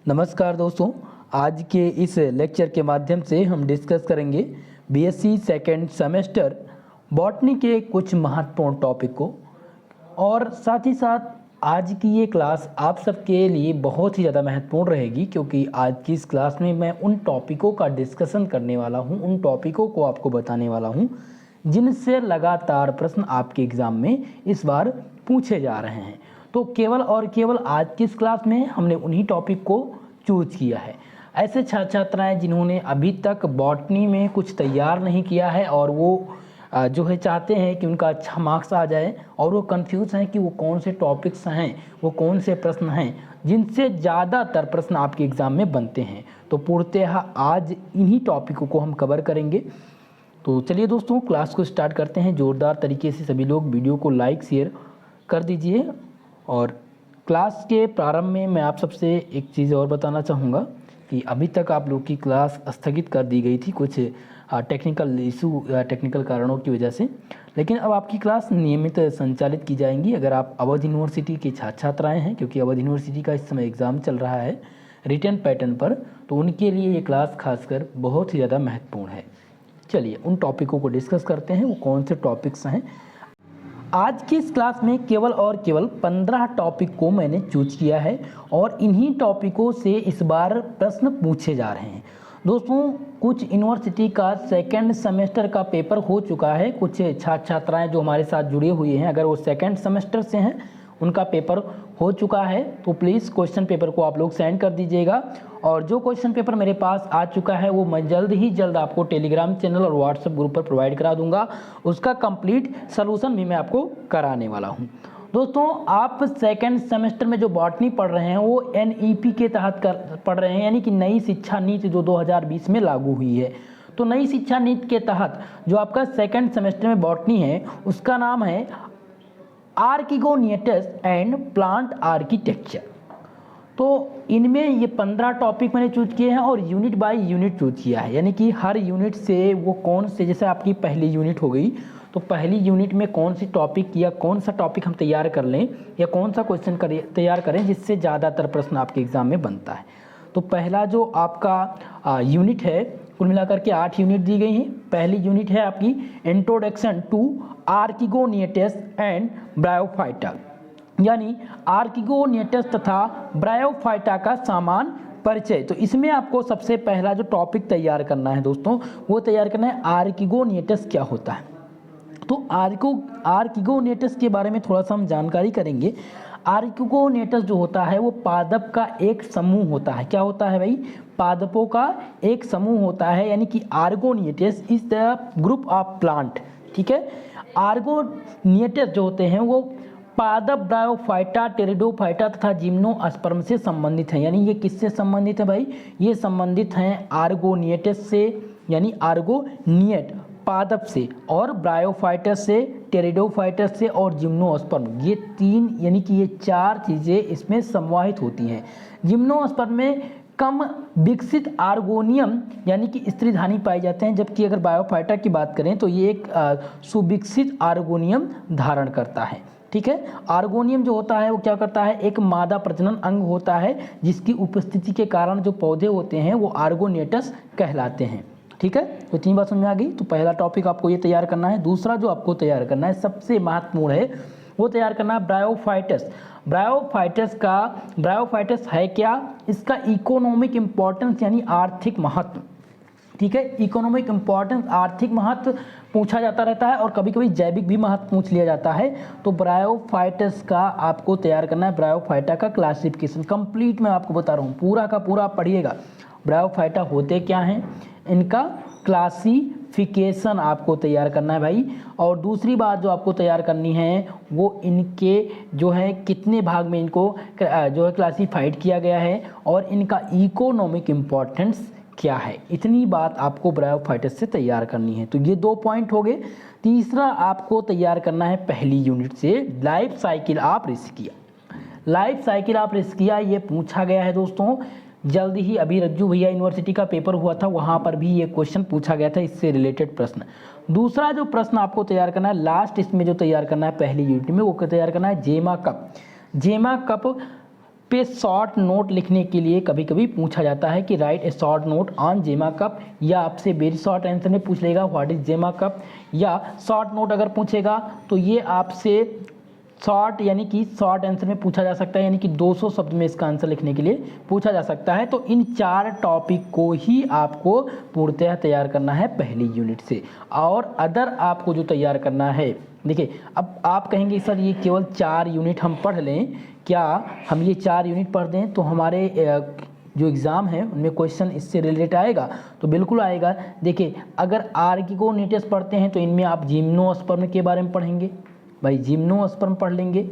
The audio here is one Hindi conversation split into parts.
नमस्कार दोस्तों, आज के इस लेक्चर के माध्यम से हम डिस्कस करेंगे बीएससी सेकेंड सेमेस्टर बॉटनी के कुछ महत्वपूर्ण टॉपिक को। और साथ ही साथ आज की ये क्लास आप सबके लिए बहुत ही ज़्यादा महत्वपूर्ण रहेगी, क्योंकि आज की इस क्लास में मैं उन टॉपिकों का डिस्कशन करने वाला हूँ, उन टॉपिकों को आपको बताने वाला हूँ जिनसे लगातार प्रश्न आपके एग्ज़ाम में इस बार पूछे जा रहे हैं। तो केवल और केवल आज की इस क्लास में हमने उन्हीं टॉपिक को चूज किया है। ऐसे छात्र छात्राएँ जिन्होंने अभी तक बॉटनी में कुछ तैयार नहीं किया है और वो जो है चाहते हैं कि उनका अच्छा मार्क्स आ जाए, और वो कंफ्यूज हैं कि वो कौन से टॉपिक्स हैं, वो कौन से प्रश्न हैं जिनसे ज़्यादातर प्रश्न आपके एग्ज़ाम में बनते हैं। तो पूर्णतः आज इन्हीं टॉपिकों को हम कवर करेंगे। तो चलिए दोस्तों, क्लास को स्टार्ट करते हैं। ज़ोरदार तरीके से सभी लोग वीडियो को लाइक शेयर कर दीजिए। और क्लास के प्रारंभ में मैं आप सबसे एक चीज़ और बताना चाहूँगा कि अभी तक आप लोग की क्लास स्थगित कर दी गई थी कुछ टेक्निकल इशू या टेक्निकल कारणों की वजह से, लेकिन अब आपकी क्लास नियमित संचालित की जाएंगी। अगर आप अवध यूनिवर्सिटी के छात्र छात्राएँ हैं, क्योंकि अवध यूनिवर्सिटी का इस समय एग्ज़ाम चल रहा है रिटन पैटर्न पर, तो उनके लिए ये क्लास खासकर बहुत ही ज़्यादा महत्वपूर्ण है। चलिए उन टॉपिकों को डिस्कस करते हैं, वो कौन से टॉपिक्स हैं। आज की इस क्लास में केवल और केवल 15 टॉपिक को मैंने चूज किया है और इन्हीं टॉपिकों से इस बार प्रश्न पूछे जा रहे हैं। दोस्तों, कुछ यूनिवर्सिटी का सेकेंड सेमेस्टर का पेपर हो चुका है। कुछ छात्र छात्राएँ जो हमारे साथ जुड़े हुए हैं, अगर वो सेकेंड सेमेस्टर से हैं, उनका पेपर हो चुका है, तो प्लीज़ क्वेश्चन पेपर को आप लोग सेंड कर दीजिएगा। और जो क्वेश्चन पेपर मेरे पास आ चुका है वो मैं जल्द आपको टेलीग्राम चैनल और व्हाट्सएप ग्रुप पर प्रोवाइड करा दूंगा। उसका कंप्लीट सलूशन भी मैं आपको कराने वाला हूं। दोस्तों, आप सेकेंड सेमेस्टर में जो बॉटनी पढ़ रहे हैं वो NEP के तहत पढ़ रहे हैं, यानी कि नई शिक्षा नीति जो 2020 में लागू हुई है। तो नई शिक्षा नीति के तहत जो आपका सेकेंड सेमेस्टर में बॉटनी है उसका नाम है आर्किगोनियटस एंड प्लांट आर्किटेक्चर। तो इनमें ये 15 टॉपिक मैंने चूज किए हैं और यूनिट बाय यूनिट चूज किया है, यानी कि हर यूनिट से वो कौन से, जैसे आपकी पहली यूनिट हो गई तो पहली यूनिट में कौन सी टॉपिक या कौन सा टॉपिक हम तैयार कर लें या कौन सा क्वेश्चन तैयार करें जिससे ज़्यादातर प्रश्न आपके एग्जाम में बनता है। तो पहला जो आपका यूनिट है, कुल मिलाकर के 8 यूनिट दी गई हैं। पहली यूनिट है आपकी इंट्रोडक्शन टू आर्किगोनियटस एंड ब्रायोफाइटा, यानी आर्किगोनियटस तथा ब्रायोफाइटा का समान परिचय। तो इसमें आपको सबसे पहला जो टॉपिक तैयार करना है दोस्तों, वो तैयार करना है आर्किगोनियटस क्या होता है। तो आर्किगोनियटस के बारे में थोड़ा सा हम जानकारी करेंगे। आर्किगोनियटस जो होता है वो पादप का एक समूह होता है। क्या होता है भाई? पादपों का एक समूह होता है, यानी कि archegoniates is the group of plant. ठीक है, आर्गोनियटस जो होते हैं वो पादप ब्रायोफाइटा, टेरिडोफाइटा तथा जिम्नोस्पर्म से संबंधित हैं। यानी ये किससे संबंधित है भाई? ये संबंधित हैं आर्गोनियटस से, यानी आर्गोनियट पादप से, और ब्रायोफाइटस से, टेरिडोफाइटस से और जिम्नोस्पर्म, ये 3 यानी कि ये 4 चीज़ें इसमें समाहित होती हैं। जिम्नोस्पर्म में कम विकसित आर्गोनियम यानी कि स्त्रीधानी पाए जाते हैं, जबकि अगर ब्रायोफाइटा की बात करें तो ये एक सुविकसित आर्गोनियम धारण करता है। ठीक है, आर्गोनियम जो होता है वो क्या करता है? एक मादा प्रजनन अंग होता है जिसकी उपस्थिति के कारण जो पौधे होते हैं वो आर्गोनियटस कहलाते हैं। ठीक है, तो 3 बात समझ में आ गई। तो पहला टॉपिक आपको ये तैयार करना है। दूसरा जो आपको तैयार करना है, सबसे महत्वपूर्ण है, वो तैयार करना है ब्रायोफाइटस। ब्रायोफाइटस है क्या? इसका इकोनॉमिक इंपॉर्टेंस यानी आर्थिक महत्व। ठीक है, इकोनॉमिक इंपॉर्टेंस, आर्थिक महत्व पूछा जाता रहता है और कभी कभी जैविक भी महत्व पूछ लिया जाता है। तो ब्रायोफाइटस का आपको तैयार करना है। ब्रायोफाइटा का क्लासिफिकेशन कंप्लीट मैं आपको बता रहा हूँ, पूरा का पूरा पढ़िएगा। ब्रायोफाइटा होते क्या हैं, इनका क्लासिफिकेशन आपको तैयार करना है भाई। और दूसरी बात जो आपको तैयार करनी है वो इनके जो है कितने भाग में इनको जो है क्लासिफाइड किया गया है और इनका इकोनॉमिक इम्पोर्टेंस क्या है। इतनी बात आपको ब्रायोफाइटस से तैयार करनी है। तो ये 2 पॉइंट हो गए। तीसरा आपको तैयार करना है पहली यूनिट से लाइफ साइकिल ऑफ रिस्किया। लाइफ साइकिल ऑफ रिस्किया ये पूछा गया है दोस्तों, जल्द ही अभी रज्जू भैया यूनिवर्सिटी का पेपर हुआ था, वहाँ पर भी ये क्वेश्चन पूछा गया था, इससे रिलेटेड प्रश्न। दूसरा जो प्रश्न आपको तैयार करना है लास्ट इसमें जो तैयार करना है पहली यूनिट में, वो तैयार करना है जेमा कप। जेमा कप पे शॉर्ट नोट लिखने के लिए कभी कभी पूछा जाता है कि right A short note on जेमा कप, या आपसे वेरी शॉर्ट आंसर में पूछ लेगा व्हाट इज जेमा कप, या शॉर्ट नोट अगर पूछेगा तो ये आपसे शॉर्ट यानी कि शॉर्ट आंसर में पूछा जा सकता है, यानी कि 200 शब्द में इसका आंसर लिखने के लिए पूछा जा सकता है। तो इन 4 टॉपिक को ही आपको पूर्णतः तैयार करना है पहली यूनिट से, और अदर आपको जो तैयार करना है, देखिए अब आप कहेंगे सर ये केवल 4 यूनिट हम पढ़ लें, क्या हम ये 4 यूनिट पढ़ दें तो हमारे जो एग्ज़ाम है उनमें क्वेश्चन इससे रिलेटेड आएगा? तो बिल्कुल आएगा। देखिए अगर आर्किगोनेटिस पढ़ते हैं तो इनमें आप जिम्नोस्पर्म के बारे में पढ़ेंगे, भाई जिम्नोस्पर्म पढ़ लेंगे।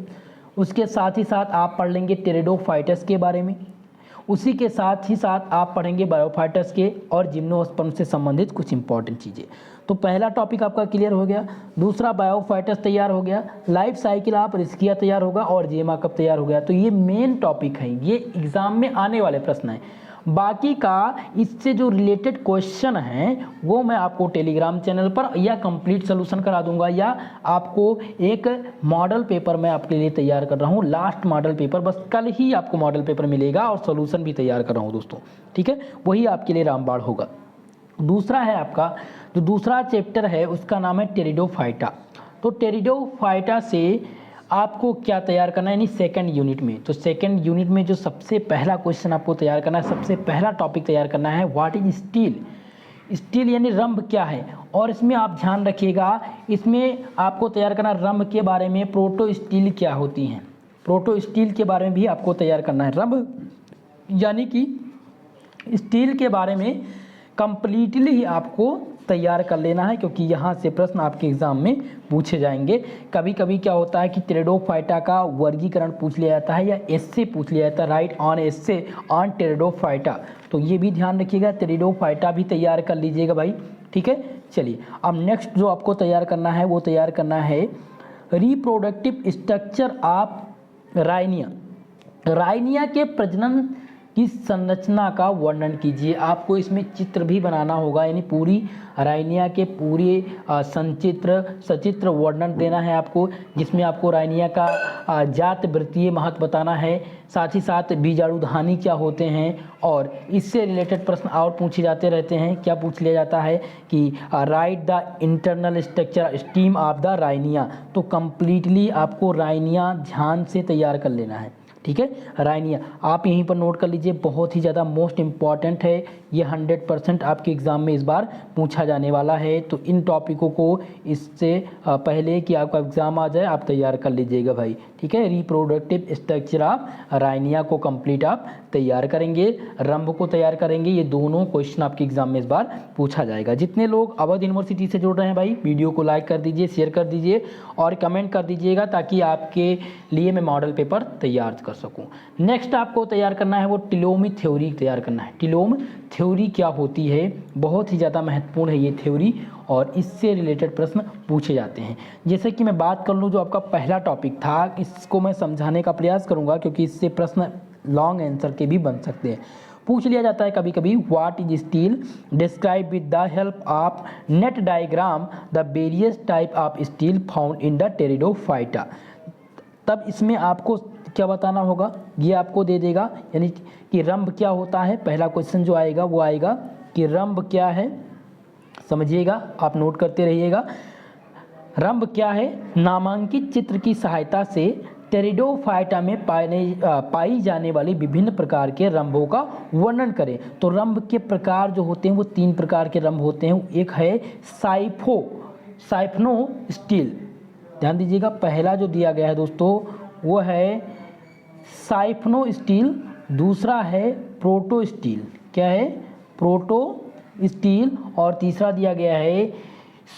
उसके साथ ही साथ आप पढ़ लेंगे टेरिडोफाइटस के बारे में, उसी के साथ ही साथ आप पढ़ेंगे बायोफाइटस के और जिम्नोस्पर्म से संबंधित कुछ इंपॉर्टेंट चीज़ें। तो पहला टॉपिक आपका क्लियर हो गया, दूसरा बायोफाइटस तैयार हो गया, लाइफ साइकिल आप रिस्किया तैयार होगा और जेमा कब तैयार हो गया। तो ये मेन टॉपिक हैं, ये एग्जाम में आने वाले प्रश्न हैं। बाकी का इससे जो रिलेटेड क्वेश्चन हैं वो मैं आपको टेलीग्राम चैनल पर या कंप्लीट सोल्यूशन करा दूंगा, या आपको एक मॉडल पेपर मैं आपके लिए तैयार कर रहा हूँ, लास्ट मॉडल पेपर, बस कल ही आपको मॉडल पेपर मिलेगा और सोल्यूशन भी तैयार कर रहा हूँ दोस्तों, ठीक है, वही आपके लिए रामबाण होगा। दूसरा है आपका जो दूसरा चैप्टर है उसका नाम है टेरिडोफाइटा। तो टेरिडोफाइटा से आपको क्या तैयार करना है, यानी सेकंड यूनिट में, तो सेकंड यूनिट में जो सबसे पहला क्वेश्चन आपको तैयार करना है, सबसे पहला टॉपिक तैयार करना है व्हाट इज स्टील। स्टील यानी रंभ क्या है, और इसमें आप ध्यान रखिएगा, इसमें आपको तैयार करना रंभ के बारे में, प्रोटो स्टील क्या होती हैं, प्रोटो स्टील के बारे में भी आपको तैयार करना है। रंभ यानी कि स्टील के बारे में कंप्लीटली ही आपको तैयार कर लेना है, क्योंकि यहाँ से प्रश्न आपके एग्जाम में पूछे जाएंगे। कभी कभी क्या होता है कि टेरिडोफाइटा का वर्गीकरण पूछ लिया जाता है या एस्से पूछ लिया जाता है, right on essay on pteridophyta, तो ये भी ध्यान रखिएगा, टेरिडोफाइटा भी तैयार कर लीजिएगा भाई, ठीक है। चलिए अब नेक्स्ट जो आपको तैयार करना है वो तैयार करना है reproductive structure of Rhynia. Rhynia के प्रजनन की संरचना का वर्णन कीजिए। आपको इसमें चित्र भी बनाना होगा, यानी पूरी राइनिया के पूरे सचित्र वर्णन देना है आपको, जिसमें आपको राइनिया का जात वृत्तीय महत्व बताना है, साथ ही साथ बीजाणुधानी क्या होते हैं, और इससे रिलेटेड प्रश्न और पूछे जाते रहते हैं। क्या पूछ लिया जाता है कि right the internal structure steam of the Rhynia. तो कंप्लीटली आपको राइनिया ध्यान से तैयार कर लेना है, ठीक है। राइनिया आप यहीं पर नोट कर लीजिए, बहुत ही ज़्यादा मोस्ट इम्पॉर्टेंट है, ये 100% आपके एग्ज़ाम में इस बार पूछा जाने वाला है। तो इन टॉपिकों को इससे पहले कि आपका एग्ज़ाम आ जाए आप तैयार कर लीजिएगा भाई, ठीक है। रिप्रोडक्टिव स्ट्रक्चर ऑफ राइनिया को कंप्लीट आप तैयार करेंगे, रंभ को तैयार करेंगे, ये दोनों क्वेश्चन आपके एग्जाम में इस बार पूछा जाएगा। जितने लोग अवध यूनिवर्सिटी से जुड़ रहे हैं भाई, वीडियो को लाइक कर दीजिए, शेयर कर दीजिए और कमेंट कर दीजिएगा, ताकि आपके लिए मैं मॉडल पेपर तैयार कर सकूं। नेक्स्ट आपको तैयार करना है वो टिलोमी थ्योरी तैयार करना है। टिलोम थ्योरी क्या होती है, बहुत ही ज़्यादा महत्वपूर्ण है ये थ्योरी, और इससे रिलेटेड प्रश्न पूछे जाते हैं। जैसे कि मैं बात कर लूँ, जो आपका पहला टॉपिक था, इसको मैं समझाने का प्रयास करूँगा, क्योंकि इससे प्रश्न लॉन्ग आंसर के भी बन सकते हैं। पूछ लिया जाता है कभी कभी what is steel, describe with the help of net diagram the various type of steel found in the pteridophyta. तब इसमें आपको क्या बताना होगा, ये आपको दे देगा, यानी कि रंभ क्या होता है। पहला क्वेश्चन जो आएगा वो आएगा कि रंभ क्या है, समझिएगा, आप नोट करते रहिएगा। रंभ क्या है, नामांकित चित्र की सहायता से टेरिडोफाइटा में पाई जाने वाली विभिन्न प्रकार के रंभों का वर्णन करें। तो रंभ के प्रकार जो होते हैं वो 3 प्रकार के रंभ होते हैं। एक है साइफनो स्टील, ध्यान दीजिएगा, पहला जो दिया गया है दोस्तों वो है साइफनो स्टील, दूसरा है प्रोटो स्टील, क्या है, प्रोटो स्टील, और तीसरा दिया गया है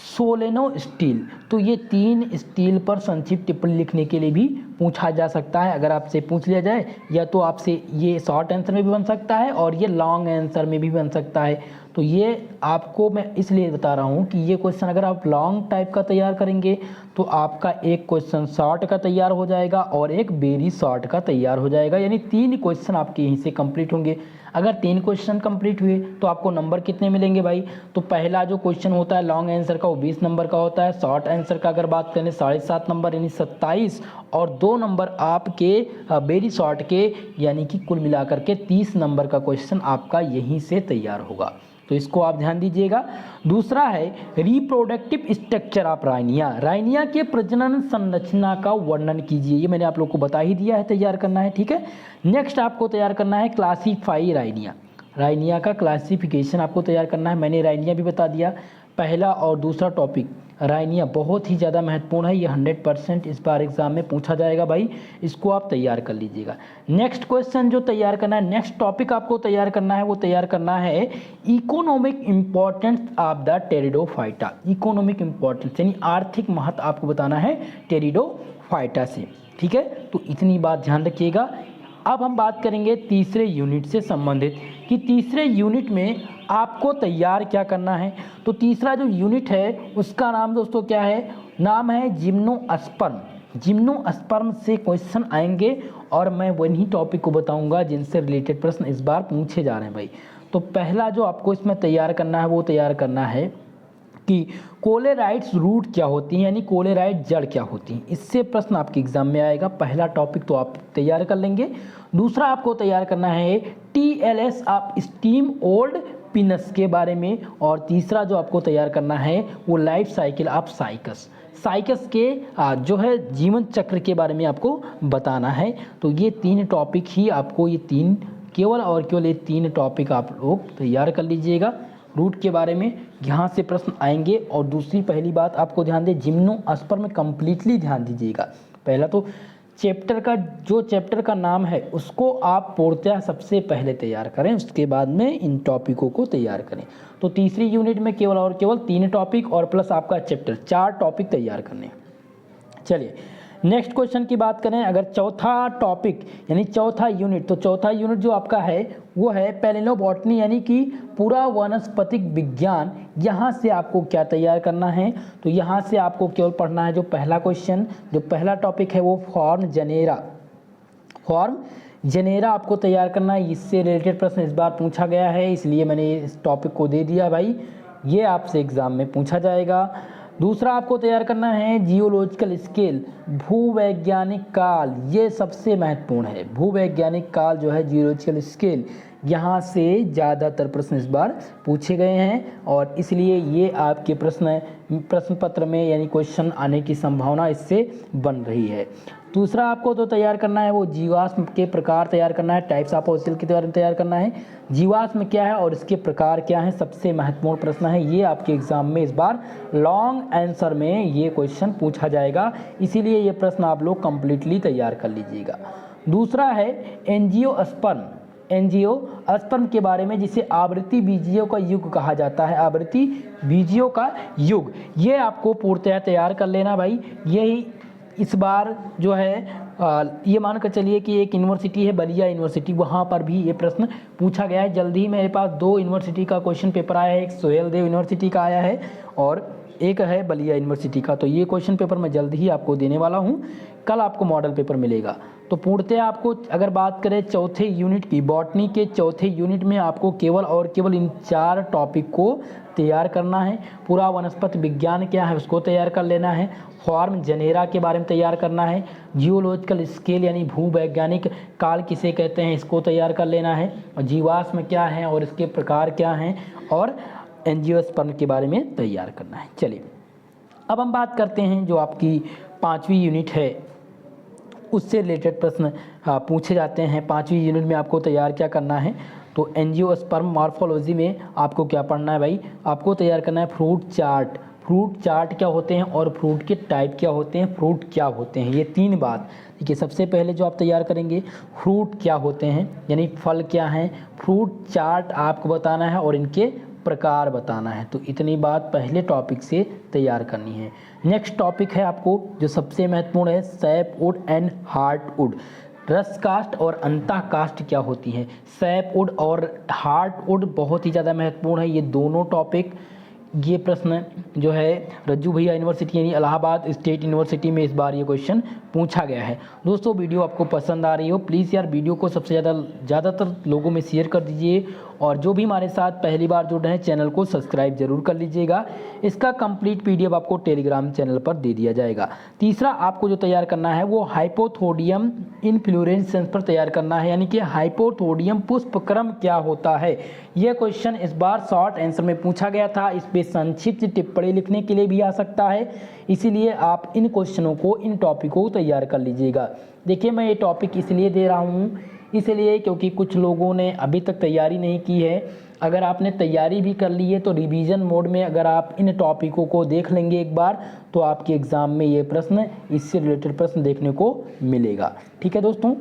सोलेनो स्टील। तो ये 3 स्टील पर संक्षिप्त टिप्पणी लिखने के लिए भी पूछा जा सकता है। अगर आपसे पूछ लिया जाए, या तो आपसे ये शॉर्ट आंसर में भी बन सकता है और ये लॉन्ग आंसर में भी बन सकता है। तो ये आपको मैं इसलिए बता रहा हूँ कि ये क्वेश्चन अगर आप लॉन्ग टाइप का तैयार करेंगे तो आपका एक क्वेश्चन शॉर्ट का तैयार हो जाएगा और एक वेरी शॉर्ट का तैयार हो जाएगा, यानी 3 क्वेश्चन आपके यहीं से कंप्लीट होंगे। अगर 3 क्वेश्चन कंप्लीट हुए तो आपको नंबर कितने मिलेंगे भाई? तो पहला जो क्वेश्चन होता है लॉन्ग आंसर का वो 20 नंबर का होता है, शॉर्ट आंसर का अगर बात करें 7.5 नंबर यानी 27, और 2 नंबर आपके वेरी शॉर्ट के यानी कि कुल मिलाकर के 30 नंबर का क्वेश्चन आपका यहीं से तैयार होगा। तो इसको आप ध्यान दीजिएगा। दूसरा है reproductive structure of Rhynia, Rhynia के प्रजनन संरचना का वर्णन कीजिए। ये मैंने आप लोग को बता ही दिया है, तैयार करना है, ठीक है। नेक्स्ट आपको तैयार करना है क्लासीफाई राइनिया, राइनिया का क्लासिफिकेशन आपको तैयार करना है। मैंने राइनिया भी बता दिया। पहला और दूसरा टॉपिक राइनिया बहुत ही ज़्यादा महत्वपूर्ण है, ये 100% इस बार एग्जाम में पूछा जाएगा भाई, इसको आप तैयार कर लीजिएगा। नेक्स्ट क्वेश्चन जो तैयार करना है, नेक्स्ट टॉपिक आपको तैयार करना है, वो तैयार करना है economic importance of the pteridophyta. Economic importance यानी आर्थिक महत्व आपको बताना है टेरिडोफाइटा से, ठीक है। तो इतनी बात ध्यान रखिएगा। अब हम बात करेंगे तीसरे यूनिट से संबंधित कि तीसरे यूनिट में आपको तैयार क्या करना है। तो तीसरा जो यूनिट है उसका नाम दोस्तों क्या है? नाम है जिम्नोस्पर्म। जिम्नोस्पर्म से क्वेश्चन आएंगे और मैं वही टॉपिक को बताऊंगा जिनसे रिलेटेड प्रश्न इस बार पूछे जा रहे हैं भाई। तो पहला जो आपको इसमें तैयार करना है वो तैयार करना है कि कोलेराइड्स रूट क्या होती हैं, यानी कोलेराइड जड़ क्या होती हैं। इससे प्रश्न आपके एग्जाम में आएगा। पहला टॉपिक तो आप तैयार कर लेंगे। दूसरा आपको तैयार करना है TLS of steam old pins के बारे में, और तीसरा जो आपको तैयार करना है वो life cycle of cycas, cycas के जो है जीवन चक्र के बारे में आपको बताना है। तो ये 3 टॉपिक ही आपको, ये 3 केवल और केवल ये 3 टॉपिक आप लोग तैयार कर लीजिएगा। रूट के बारे में यहाँ से प्रश्न आएंगे। और दूसरी पहली बात आपको ध्यान दें, जिम्नोस्पर्म में कंप्लीटली ध्यान दीजिएगा। पहला तो चैप्टर का जो चैप्टर का नाम है उसको आप पूर्णतः सबसे पहले तैयार करें, उसके बाद में इन टॉपिकों को तैयार करें। तो तीसरी यूनिट में केवल और केवल 3 टॉपिक और प्लस आपका चैप्टर, 4 टॉपिक तैयार करने। चलिए नेक्स्ट क्वेश्चन की बात करें। अगर चौथा टॉपिक यानी चौथा यूनिट, तो चौथा यूनिट जो आपका है वो है पैलिनोबॉटनी यानी कि पूरा वनस्पतिक विज्ञान। यहाँ से आपको क्या तैयार करना है? तो यहाँ से आपको केवल पढ़ना है जो पहला क्वेश्चन, जो पहला टॉपिक है वो फॉर्म जेनेरा, फॉर्म जेनेरा आपको तैयार करना है। इससे रिलेटेड प्रश्न इस बार पूछा गया है, इसलिए मैंने इस टॉपिक को दे दिया भाई, ये आपसे एग्जाम में पूछा जाएगा। दूसरा आपको तैयार करना है जियोलॉजिकल स्केल, भूवैज्ञानिक काल, ये सबसे महत्वपूर्ण है। भूवैज्ञानिक काल जो है जियोलॉजिकल स्केल, यहाँ से ज़्यादातर प्रश्न इस बार पूछे गए हैं और इसलिए ये आपके प्रश्न पत्र में यानी क्वेश्चन आने की संभावना इससे बन रही है। दूसरा आपको तो तैयार करना है वो जीवाश्म के प्रकार तैयार करना है, टाइप्स ऑफ फॉसिल के बारे में तैयार करना है। जीवाश्म क्या है और इसके प्रकार क्या है, सबसे महत्वपूर्ण प्रश्न है। ये आपके एग्जाम में इस बार लॉन्ग आंसर में ये क्वेश्चन पूछा जाएगा, इसीलिए ये प्रश्न आप लोग कंप्लीटली तैयार कर लीजिएगा। दूसरा है एंजियोस्पर्म, एंजियोस्पर्म के बारे में, जिसे आवृत्ति बीजियों का युग कहा जाता है, आवृत्ति बीजियों का युग, ये आपको पूर्णतः तैयार कर लेना भाई। यही इस बार जो है ये मानकर चलिए कि एक यूनिवर्सिटी है बलिया यूनिवर्सिटी, वहाँ पर भी ये प्रश्न पूछा गया है। जल्दी ही मेरे पास 2 यूनिवर्सिटी का क्वेश्चन पेपर आया है, एक सोहेल देव यूनिवर्सिटी का आया है और एक है बलिया यूनिवर्सिटी का। तो ये क्वेश्चन पेपर मैं जल्द ही आपको देने वाला हूँ, कल आपको मॉडल पेपर मिलेगा। तो पूर्णतः आपको अगर बात करें चौथे यूनिट की, बॉटनी के चौथे यूनिट में आपको केवल और केवल इन 4 टॉपिक को तैयार करना है। पूरा वनस्पति विज्ञान क्या है उसको तैयार कर लेना है, फॉर्म जेनेरा के बारे में तैयार करना है, जियोलॉजिकल स्केल यानी भूवैज्ञानिक काल किसे कहते हैं इसको तैयार कर लेना है, और जीवाश्म क्या है और इसके प्रकार क्या हैं, और एंजियोस्पर्म के बारे में तैयार करना है। चलिए अब हम बात करते हैं जो आपकी 5वीं यूनिट है उससे रिलेटेड प्रश्न पूछे जाते हैं। 5वीं यूनिट में आपको तैयार क्या करना है? तो एंजियोस्पर्म मॉर्फोलॉजी में आपको क्या पढ़ना है भाई? आपको तैयार करना है फ्रूट चार्ट, फ्रूट चार्ट क्या होते हैं और फ्रूट के टाइप क्या होते हैं, फ्रूट क्या होते हैं, ये 3 बात। देखिए सबसे पहले जो आप तैयार करेंगे फ्रूट क्या होते हैं यानी फल क्या हैं, फ्रूट चार्ट आपको बताना है और इनके प्रकार बताना है। तो इतनी बात पहले टॉपिक से तैयार करनी है। नेक्स्ट टॉपिक है आपको जो सबसे महत्वपूर्ण है सैपवुड एंड हार्टवुड। रस कास्ट और अंतः कास्ट क्या होती है, सैपवुड और हार्टवुड बहुत ही ज़्यादा महत्वपूर्ण है ये दोनों टॉपिक। ये प्रश्न जो है रज्जू भैया यूनिवर्सिटी यानी इलाहाबाद स्टेट यूनिवर्सिटी में इस बार ये क्वेश्चन पूछा गया है। दोस्तों वीडियो आपको पसंद आ रही हो प्लीज़ यार वीडियो को सबसे ज़्यादातर लोगों में शेयर कर दीजिए, और जो भी हमारे साथ पहली बार जुड़ रहे हैं चैनल को सब्सक्राइब जरूर कर लीजिएगा। इसका कंप्लीट पीडीएफ आपको टेलीग्राम चैनल पर दे दिया जाएगा। तीसरा आपको जो तैयार करना है वो हाइपोथोडियम इन्फ्लोरेसेंस पर तैयार करना है, यानी कि हाइपोथोडियम पुष्पक्रम क्या होता है। यह क्वेश्चन इस बार शॉर्ट आंसर में पूछा गया था, इस पे संक्षिप्त टिप्पणी लिखने के लिए भी आ सकता है, इसीलिए आप इन क्वेश्चनों को इन टॉपिकों को तैयार कर लीजिएगा। देखिए मैं ये टॉपिक इसलिए दे रहा हूँ इसलिए क्योंकि कुछ लोगों ने अभी तक तैयारी नहीं की है। अगर आपने तैयारी भी कर ली है तो रिवीजन मोड में अगर आप इन टॉपिकों को देख लेंगे एक बार तो आपके एग्ज़ाम में ये प्रश्न इससे रिलेटेड प्रश्न देखने को मिलेगा। ठीक है दोस्तों,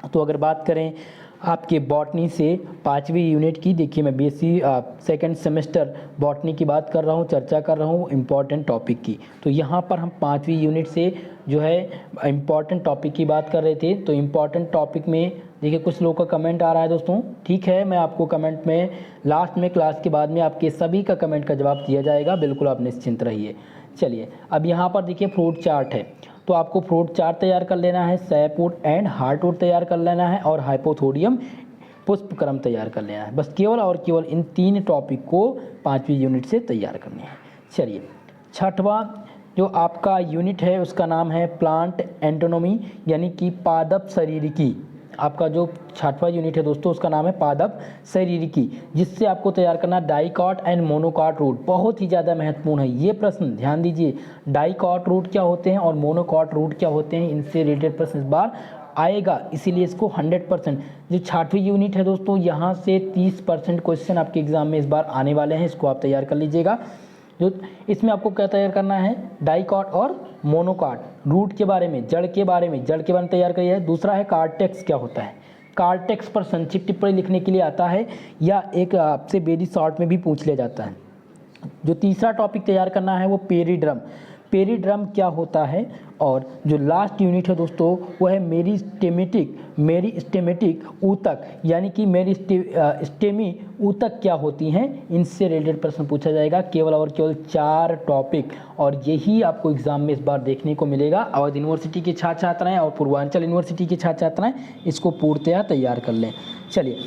तो अगर बात करें आपके बॉटनी से 5वीं यूनिट की, देखिए मैं बीएससी सेकंड सेमेस्टर बॉटनी की बात कर रहा हूँ, चर्चा कर रहा हूँ इम्पॉर्टेंट टॉपिक की। तो यहाँ पर हम 5वीं यूनिट से जो है इम्पॉर्टेंट टॉपिक की बात कर रहे थे। तो इम्पॉर्टेंट टॉपिक में देखिए कुछ लोगों का कमेंट आ रहा है दोस्तों, ठीक है मैं आपको कमेंट में लास्ट में क्लास के बाद में आपके सभी का कमेंट का जवाब दिया जाएगा, बिल्कुल आप निश्चिंत रहिए। चलिए अब यहाँ पर देखिए फ्रूट चार्ट है, तो आपको फ्रूट चार्ट तैयार कर लेना है, सैपवुड एंड हार्टवुड तैयार कर लेना है और हाइपोथोडियम पुष्पक्रम तैयार कर लेना है। बस केवल और केवल इन 3 टॉपिक को 5वीं यूनिट से तैयार करनी है। चलिए छठवां जो आपका यूनिट है उसका नाम है प्लांट एंटोनॉमी यानी कि पादप शरीरिकी। आपका जो 6वां यूनिट है दोस्तों उसका नाम है पादप शरीरिकी, जिससे आपको तैयार करना डाइकॉट एंड मोनोकॉट रूट। बहुत ही ज़्यादा महत्वपूर्ण है ये प्रश्न, ध्यान दीजिए डाइकॉट रूट क्या होते हैं और मोनोकॉट रूट क्या होते हैं, इनसे रिलेटेड प्रश्न इस बार आएगा, इसीलिए इसको 100% जो 6वीं यूनिट है दोस्तों यहाँ से 30% क्वेश्चन आपके एग्जाम में इस बार आने वाले हैं, इसको आप तैयार कर लीजिएगा। जो इसमें आपको क्या तैयार करना है, डाइकॉट और मोनोकॉट रूट के बारे में, जड़ के बारे में तैयार करिए है। दूसरा है कार्टेक्स क्या होता है, कार्टेक्स पर संक्षिप्त टिप्पणी लिखने के लिए आता है या एक आपसे वेरी शॉर्ट में भी पूछ लिया जाता है। जो तीसरा टॉपिक तैयार करना है वो पेरीड्रम, पेरीड्रम क्या होता है। और जो लास्ट यूनिट है दोस्तों वो है मेरिस्टेमेटिक ऊतक यानी कि मेरिस्टेमी ऊतक क्या होती हैं, इनसे रिलेटेड प्रश्न पूछा जाएगा। केवल और केवल 4 टॉपिक और यही आपको एग्जाम में इस बार देखने को मिलेगा। अवध यूनिवर्सिटी के छात्र छात्राएं और पूर्वांचल यूनिवर्सिटी के छात्र छात्राएं इसको पूर्णतया तैयार कर लें। चलिए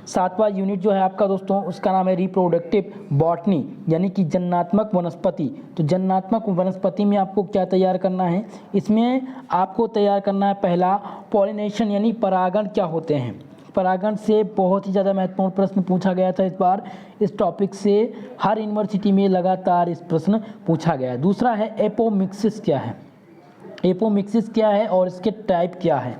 7वां यूनिट जो है आपका दोस्तों उसका नाम है रिप्रोडक्टिव बॉटनी यानी कि जन्नात्मक वनस्पति। तो जन्नात्मक वनस्पति में आपको क्या तैयार करना है, इसमें आपको तैयार करना है पहला पॉलिनेशन यानी परागण क्या होते हैं। परागण से बहुत ही ज़्यादा महत्वपूर्ण प्रश्न पूछा गया था इस बार, इस टॉपिक से हर यूनिवर्सिटी में लगातार इस प्रश्न पूछा गया है। दूसरा है एपोमिक्सिस क्या है, एपोमिक्सिस क्या है और इसके टाइप क्या है,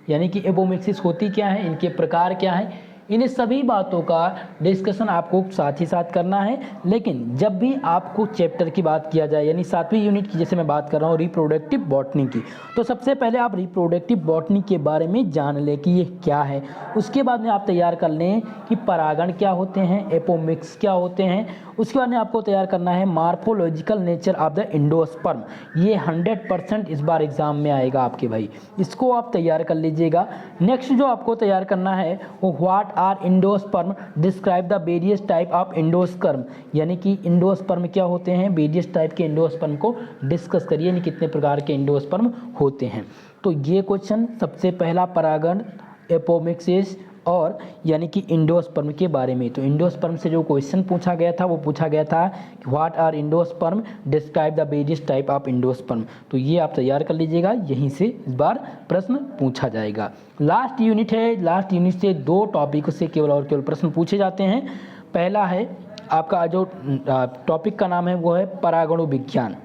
यानी कि एपोमिक्सिस होती क्या है, इनके प्रकार क्या है, इन सभी बातों का डिस्कशन आपको साथ ही साथ करना है। लेकिन जब भी आपको चैप्टर की बात किया जाए यानी 7वीं यूनिट की जैसे मैं बात कर रहा हूँ रिप्रोडक्टिव बॉटनी की, तो सबसे पहले आप रिप्रोडक्टिव बॉटनी के बारे में जान लें कि ये क्या है। उसके बाद में आप तैयार कर लें कि परागण क्या होते हैं, एपोमिक्स क्या होते हैं। उसके बाद में आपको तैयार करना है morphological nature of the endosperm, ये 100% इस बार एग्जाम में आएगा आपके भाई, इसको आप तैयार कर लीजिएगा। नेक्स्ट जो आपको तैयार करना है वो what are endosperm, describe the various type of endosperm, यानी कि एंडोस्पर्म क्या होते हैं, वेरियस टाइप के एंडोस्पर्म को डिस्कस करिए, यानी कितने प्रकार के एंडोस्पर्म होते हैं। तो ये क्वेश्चन सबसे पहला परागण, एपोमिक्सिस और यानी कि एंडोस्पर्म के बारे में। तो एंडोस्पर्म से जो क्वेश्चन पूछा गया था वो पूछा गया था what are endosperm, describe the various type of endosperm. तो ये आप तैयार कर लीजिएगा, यहीं से इस बार प्रश्न पूछा जाएगा। लास्ट यूनिट है, लास्ट यूनिट से 2 टॉपिक से केवल और केवल प्रश्न पूछे जाते हैं। पहला है आपका जो टॉपिक का नाम है वो है परागणु विज्ञान,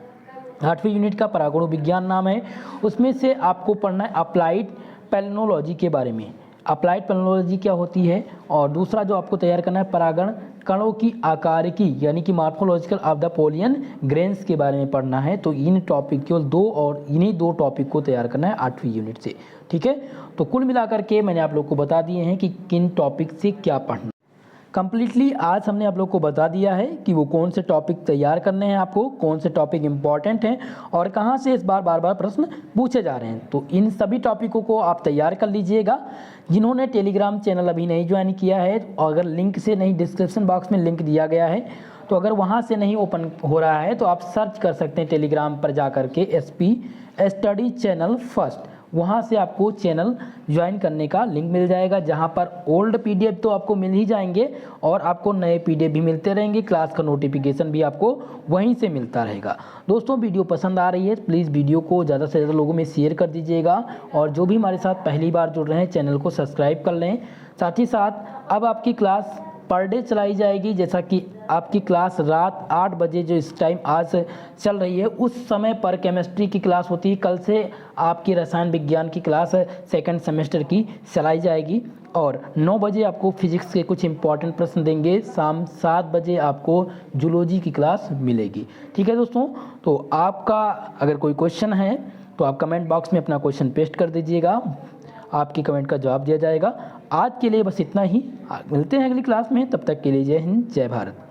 8वीं यूनिट का परागणु विज्ञान नाम है। उसमें से आपको पढ़ना है अप्लाइड पेलिनोलॉजी के बारे में, अप्लाइड पेलिनोलॉजी क्या होती है। और दूसरा जो आपको तैयार करना है परागण कणों की आकारिकी यानी कि मार्फोलॉजिकल ऑफ द पोलियन ग्रेन्स के बारे में पढ़ना है। तो इन टॉपिक केवल 2 और इन्हीं 2 टॉपिक को तैयार करना है 8वीं यूनिट से, ठीक है। तो कुल मिलाकर के मैंने आप लोग को बता दिए हैं कि किन टॉपिक से क्या पढ़ना। कम्प्लीटली आज हमने आप लोग को बता दिया है कि वो कौन से टॉपिक तैयार करने हैं, आपको कौन से टॉपिक इंपॉर्टेंट हैं और कहाँ से इस बार बार प्रश्न पूछे जा रहे हैं। तो इन सभी टॉपिकों को आप तैयार कर लीजिएगा। जिन्होंने टेलीग्राम चैनल अभी नहीं ज्वाइन किया है, और अगर लिंक से नहीं, डिस्क्रिप्शन बॉक्स में लिंक दिया गया है, तो अगर वहाँ से नहीं ओपन हो रहा है तो आप सर्च कर सकते हैं टेलीग्राम पर जा कर के SP स्टडी चैनल फर्स्ट, वहाँ से आपको चैनल ज्वाइन करने का लिंक मिल जाएगा, जहाँ पर ओल्ड PDF तो आपको मिल ही जाएंगे और आपको नए PDF भी मिलते रहेंगे। क्लास का नोटिफिकेशन भी आपको वहीं से मिलता रहेगा। दोस्तों वीडियो पसंद आ रही है प्लीज़ वीडियो को ज़्यादा से ज़्यादा लोगों में शेयर कर दीजिएगा, और जो भी हमारे साथ पहली बार जुड़ रहे हैं चैनल को सब्सक्राइब कर लें। साथ ही साथ अब आपकी क्लास पर डे चलाई जाएगी, जैसा कि आपकी क्लास रात 8 बजे जो इस टाइम आज चल रही है उस समय पर केमिस्ट्री की क्लास होती है। कल से आपकी रसायन विज्ञान की क्लास सेकंड सेमेस्टर की चलाई जाएगी, और 9 बजे आपको फिजिक्स के कुछ इंपॉर्टेंट प्रश्न देंगे। शाम 7 बजे आपको जूलॉजी की क्लास मिलेगी। ठीक है दोस्तों, तो आपका अगर कोई क्वेश्चन है तो आप कमेंट बॉक्स में अपना क्वेश्चन पेस्ट कर दीजिएगा, आपकी कमेंट का जवाब दिया जाएगा। आज के लिए बस इतना ही, मिलते हैं अगली क्लास में, तब तक के लिए जय हिंद जय भारत।